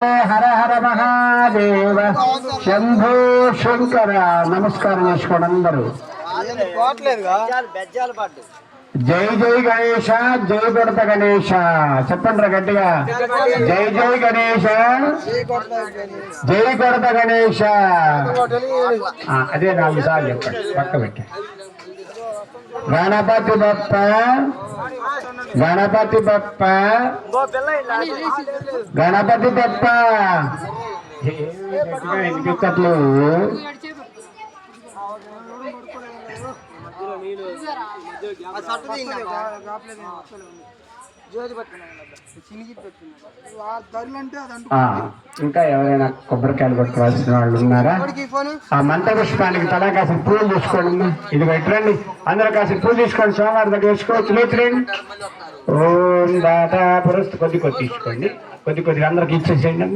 హర హర మహాదేవ శంభో శంకర. నమస్కారం చేసుకోండి అందరూ. జై జై గణేశ, జై కొడత గణేశ. చెప్పండి రా గట్టిగా, జై జై గణేశ, జై కొడత గణేశ. అదే 4 సార్లు చెప్పండి, పక్క పెట్టి. గణపతి బప్ప, గణపతి బప్ప, గణపతి బప్ప. వినిపించట్లేదు. ఇంకా ఎవరైనా కొబ్బరికాయలు కొట్టుకోవాల్సిన వాళ్ళు ఉన్నారా? ఆ మంత్ర పుష్పానికి తలా కాసిన పూలు తీసుకోండి. ఇది పెట్టండి, అందరూ కాసిన పూలు తీసుకోండి. సోమవారం దగ్గర వేసుకోవచ్చు. లేచులేండి. ఓం దాదా పురస్తు కొద్ది కొద్ది తీసుకోండి, కొద్ది కొద్దిగా అందరికి ఇచ్చేసేయండి.